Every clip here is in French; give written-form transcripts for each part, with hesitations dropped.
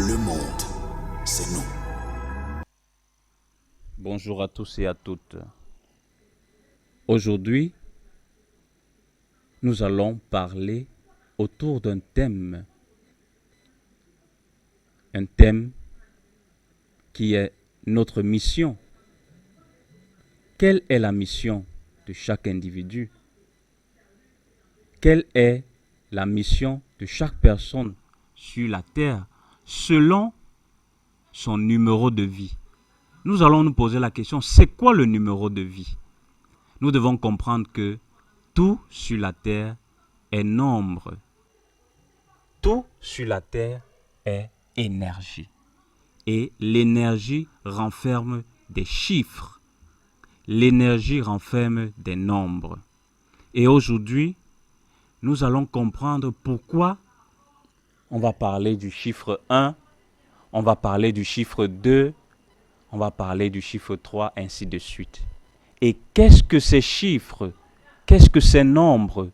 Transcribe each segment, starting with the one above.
Le monde, c'est nous. Bonjour à tous et à toutes. Aujourd'hui, nous allons parler autour d'un thème qui est notre mission. Quelle est la mission de chaque individu? Quelle est la mission de chaque personne sur la terre selon son numéro de vie? Nous allons nous poser la question, c'est quoi le numéro de vie? Nous devons comprendre que tout sur la terre est nombre. Tout sur la terre est énergie. Et l'énergie renferme des chiffres. L'énergie renferme des nombres. Et aujourd'hui, nous allons comprendre pourquoi on va parler du chiffre 1, on va parler du chiffre 2, on va parler du chiffre 3, ainsi de suite. Et qu'est-ce que ces chiffres? Qu'est-ce que ces nombres?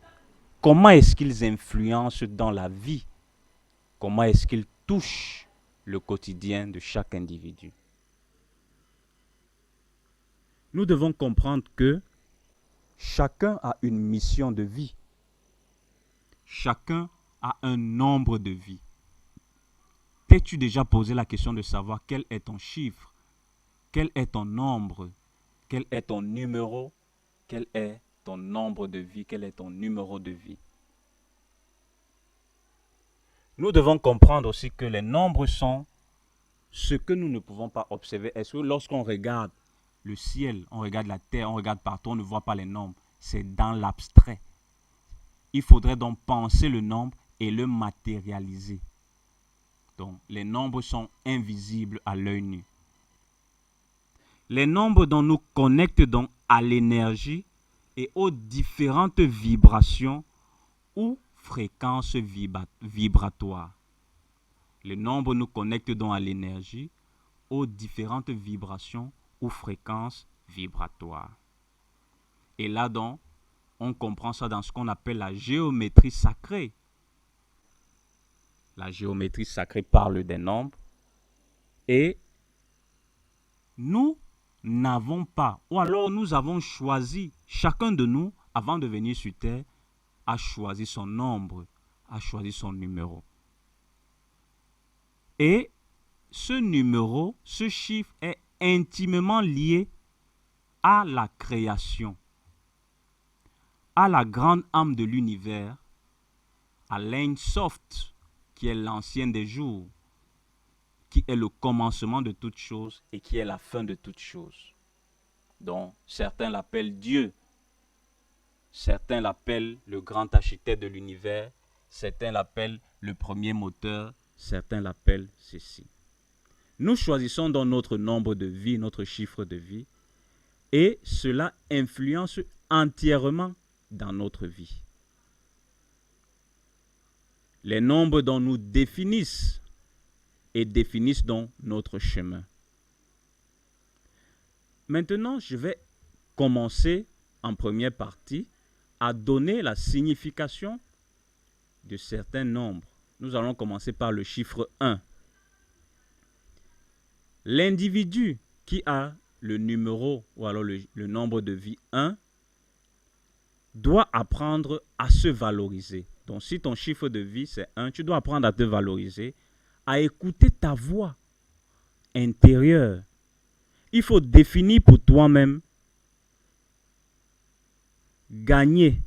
Comment est-ce qu'ils influencent dans la vie? Comment est-ce qu'ils touchent le quotidien de chaque individu? Nous devons comprendre que chacun a une mission de vie. Chacun a un nombre de vie. T'es-tu déjà posé la question de savoir quel est ton chiffre? Quel est ton nombre? Quel est ton numéro? Quel est ton nombre de vie? Quel est ton numéro de vie? Nous devons comprendre aussi que les nombres sont ce que nous ne pouvons pas observer. Est-ce que lorsqu'on regarde le ciel, on regarde la terre, on regarde partout, on ne voit pas les nombres? C'est dans l'abstrait. Il faudrait donc penser le nombre et le matérialiser. Donc, les nombres sont invisibles à l'œil nu. Les nombres dont nous connectent donc à l'énergie et aux différentes vibrations ou fréquences vibratoires. Les nombres nous connectent donc à l'énergie, aux différentes vibrations ou fréquences vibratoires. Et là donc, on comprend ça dans ce qu'on appelle la géométrie sacrée. La géométrie sacrée parle des nombres et nous n'avons pas, ou alors nous avons choisi, chacun de nous, avant de venir sur Terre, a choisi son nombre, a choisi son numéro. Et ce numéro, ce chiffre est intimement lié à la création, à la grande âme de l'univers, à l'Ain Soft, qui est l'ancien des jours, qui est le commencement de toutes choses et qui est la fin de toutes choses. Donc, certains l'appellent Dieu, certains l'appellent le grand architecte de l'univers, certains l'appellent le premier moteur, certains l'appellent ceci. Nous choisissons donc notre nombre de vie, notre chiffre de vie, et cela influence entièrement dans notre vie. Les nombres dont nous définissent et définissent donc notre chemin. Maintenant, je vais commencer en première partie à donner la signification de certains nombres. Nous allons commencer par le chiffre 1. L'individu qui a le numéro ou alors le nombre de vie 1 doit apprendre à se valoriser. Donc si ton chiffre de vie c'est 1, tu dois apprendre à te valoriser, à écouter ta voix intérieure. Il faut définir pour toi-même gagner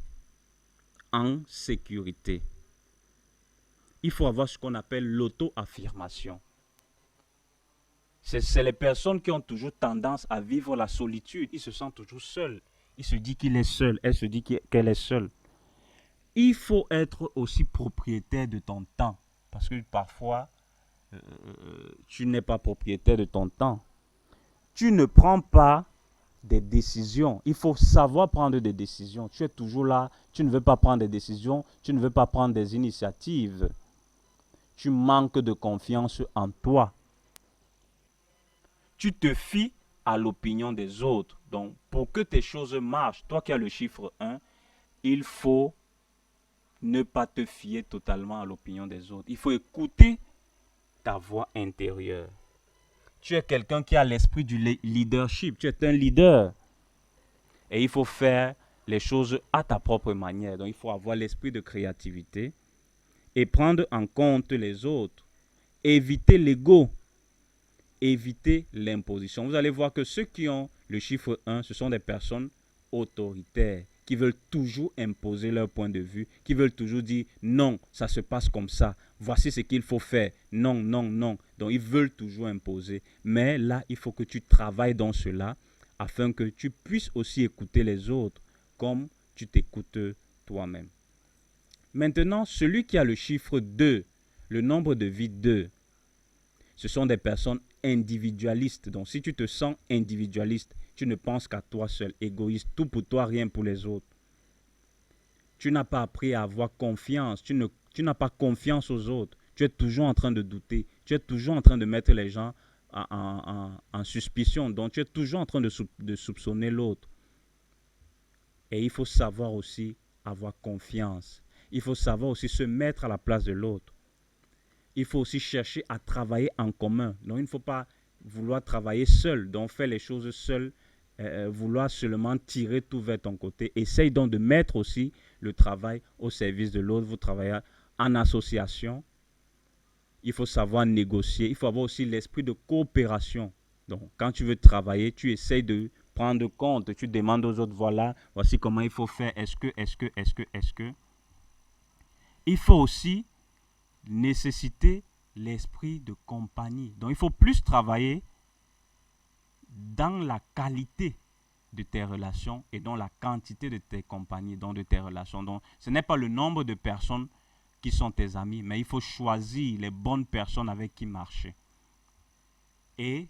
en sécurité. Il faut avoir ce qu'on appelle l'auto-affirmation. C'est les personnes qui ont toujours tendance à vivre la solitude. Ils se sentent toujours seuls. Il se dit qu'il est seul. Elle se dit qu'elle est seule. Il faut être aussi propriétaire de ton temps. Parce que parfois, tu n'es pas propriétaire de ton temps. Tu ne prends pas des décisions. Il faut savoir prendre des décisions. Tu es toujours là. Tu ne veux pas prendre des décisions. Tu ne veux pas prendre des initiatives. Tu manques de confiance en toi. Tu te fies à l'opinion des autres. Donc, pour que tes choses marchent, toi qui as le chiffre 1, il faut ne pas te fier totalement à l'opinion des autres. Il faut écouter ta voix intérieure. Tu es quelqu'un qui a l'esprit du leadership. Tu es un leader. Et il faut faire les choses à ta propre manière. Donc, il faut avoir l'esprit de créativité et prendre en compte les autres. Éviter l'ego. Éviter l'imposition. Vous allez voir que ceux qui ont le chiffre 1, ce sont des personnes autoritaires, qui veulent toujours imposer leur point de vue, qui veulent toujours dire non, ça se passe comme ça, voici ce qu'il faut faire, non, non, non. Donc ils veulent toujours imposer. Mais là, il faut que tu travailles dans cela afin que tu puisses aussi écouter les autres comme tu t'écoutes toi-même. Maintenant, celui qui a le chiffre 2, le nombre de vie 2, ce sont des personnes individualistes. Donc, si tu te sens individualiste, tu ne penses qu'à toi seul, égoïste, tout pour toi, rien pour les autres. Tu n'as pas appris à avoir confiance. Tu n'as pas confiance aux autres. Tu es toujours en train de douter. Tu es toujours en train de mettre les gens en suspicion. Donc, tu es toujours en train de soupçonner l'autre. Et il faut savoir aussi avoir confiance. Il faut savoir aussi se mettre à la place de l'autre. Il faut aussi chercher à travailler en commun. Donc, il ne faut pas vouloir travailler seul, donc faire les choses seul, vouloir seulement tirer tout vers ton côté. Essaye donc de mettre aussi le travail au service de l'autre. Vous travaillez en association. Il faut savoir négocier. Il faut avoir aussi l'esprit de coopération. Donc, quand tu veux travailler, tu essayes de prendre compte. Tu demandes aux autres, voilà, voici comment il faut faire. Est-ce que. Il faut aussi nécessiter l'esprit de compagnie. Donc, il faut plus travailler dans la qualité de tes relations et dans la quantité de tes compagnies, donc de tes relations. Donc, ce n'est pas le nombre de personnes qui sont tes amis, mais il faut choisir les bonnes personnes avec qui marcher. Et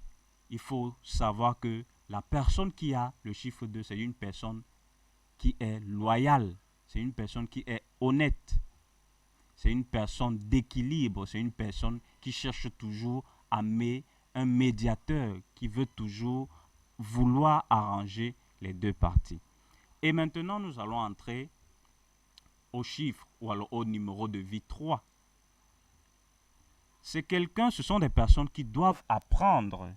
il faut savoir que la personne qui a le chiffre 2, c'est une personne qui est loyale, c'est une personne qui est honnête. C'est une personne d'équilibre, c'est une personne qui cherche toujours à mettre un médiateur, qui veut toujours vouloir arranger les deux parties. Et maintenant, nous allons entrer au chiffre ou alors au numéro de vie 3. Ce sont des personnes qui doivent apprendre,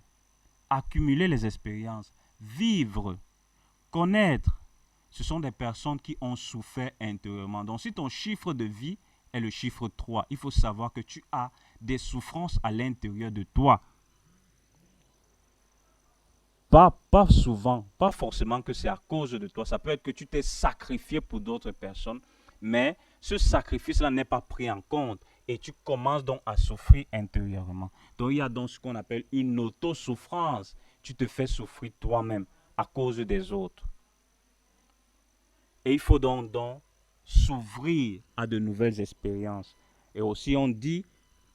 accumuler les expériences, vivre, connaître. Ce sont des personnes qui ont souffert intérieurement. Donc, si ton chiffre de vie est le chiffre 3. Il faut savoir que tu as des souffrances à l'intérieur de toi. Pas souvent, pas forcément que c'est à cause de toi. Ça peut être que tu t'es sacrifié pour d'autres personnes, mais ce sacrifice-là n'est pas pris en compte et tu commences donc à souffrir intérieurement. Donc il y a donc ce qu'on appelle une auto-souffrance. Tu te fais souffrir toi-même à cause des autres. Et il faut donc s'ouvrir à de nouvelles expériences. Et aussi on dit,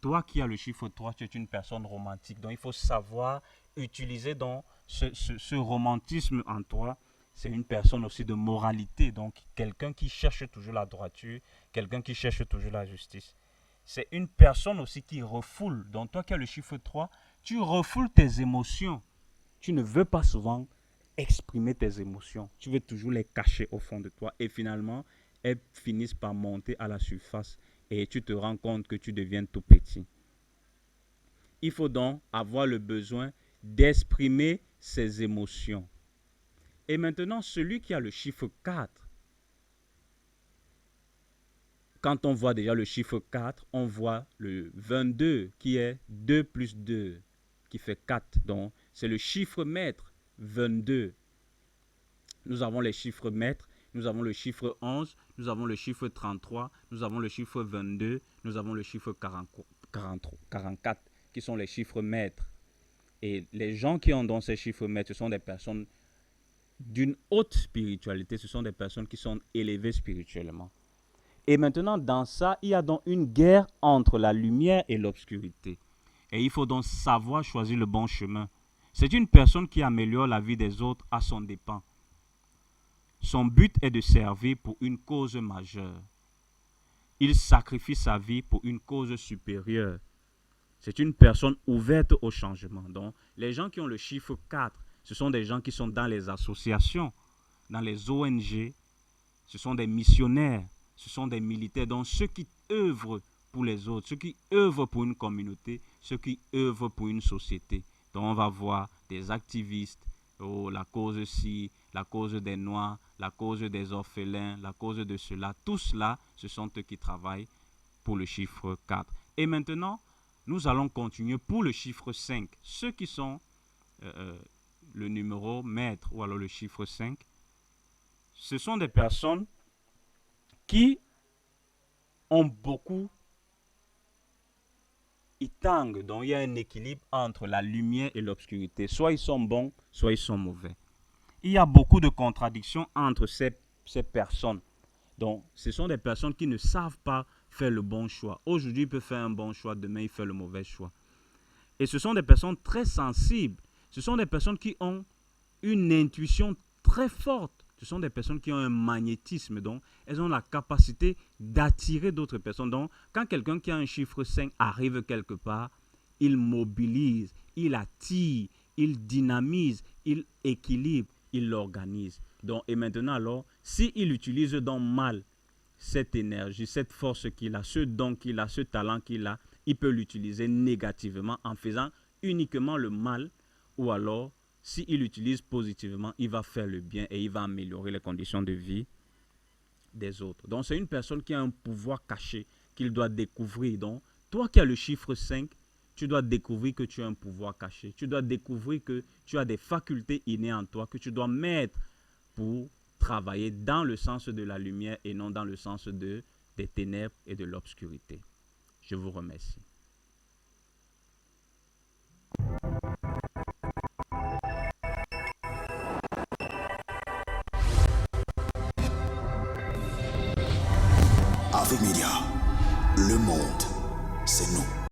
toi qui as le chiffre 3, tu es une personne romantique. Donc il faut savoir utiliser donc ce romantisme en toi. C'est une personne aussi de moralité. Donc quelqu'un qui cherche toujours la droiture, quelqu'un qui cherche toujours la justice. C'est une personne aussi qui refoule. Donc toi qui as le chiffre 3, tu refoules tes émotions. Tu ne veux pas souvent exprimer tes émotions. Tu veux toujours les cacher au fond de toi. Et finalement, elles finissent par monter à la surface et tu te rends compte que tu deviens tout petit. Il faut donc avoir le besoin d'exprimer ses émotions. Et maintenant, celui qui a le chiffre 4, quand on voit déjà le chiffre 4, on voit le 22 qui est 2 plus 2, qui fait 4. Donc, c'est le chiffre maître, 22. Nous avons les chiffres maîtres. Nous avons le chiffre 11, nous avons le chiffre 33, nous avons le chiffre 22, nous avons le chiffre 44, qui sont les chiffres maîtres. Et les gens qui ont dans ces chiffres maîtres, ce sont des personnes d'une haute spiritualité, ce sont des personnes qui sont élevées spirituellement. Et maintenant, dans ça, il y a donc une guerre entre la lumière et l'obscurité. Et il faut donc savoir choisir le bon chemin. C'est une personne qui améliore la vie des autres à son dépens. Son but est de servir pour une cause majeure. Il sacrifie sa vie pour une cause supérieure. C'est une personne ouverte au changement. Donc, les gens qui ont le chiffre 4, ce sont des gens qui sont dans les associations, dans les ONG. Ce sont des missionnaires, ce sont des militaires. Donc, ceux qui œuvrent pour les autres, ceux qui œuvrent pour une communauté, ceux qui œuvrent pour une société. Donc on va voir des activistes, la cause ci, la cause des Noirs, la cause des orphelins, la cause de cela. Tout cela, ce sont eux qui travaillent pour le chiffre 4. Et maintenant, nous allons continuer pour le chiffre 5. Ceux qui sont le numéro maître ou alors le chiffre 5, ce sont des personnes qui ont beaucoup, ils tanguent, donc il y a un équilibre entre la lumière et l'obscurité. Soit ils sont bons, soit ils sont mauvais. Il y a beaucoup de contradictions entre ces personnes. Donc, ce sont des personnes qui ne savent pas faire le bon choix. Aujourd'hui, il peut faire un bon choix, demain, il fait le mauvais choix. Et ce sont des personnes très sensibles. Ce sont des personnes qui ont une intuition très forte. Ce sont des personnes qui ont un magnétisme. Donc, elles ont la capacité d'attirer d'autres personnes. Donc, quand quelqu'un qui a un chiffre 5 arrive quelque part, il mobilise, il attire, il dynamise, il équilibre, il l'organise. Donc, et maintenant, alors, s'il utilise donc mal cette énergie, cette force qu'il a, ce don qu'il a, ce talent qu'il a, il peut l'utiliser négativement en faisant uniquement le mal, ou alors, s'il l'utilise positivement, il va faire le bien et il va améliorer les conditions de vie des autres. Donc, c'est une personne qui a un pouvoir caché qu'il doit découvrir. Donc, toi qui as le chiffre 5, tu dois découvrir que tu as un pouvoir caché. Tu dois découvrir que tu as des facultés innées en toi que tu dois mettre pour travailler dans le sens de la lumière et non dans le sens des ténèbres et de l'obscurité. Je vous remercie. Afrique Média, le monde, c'est nous.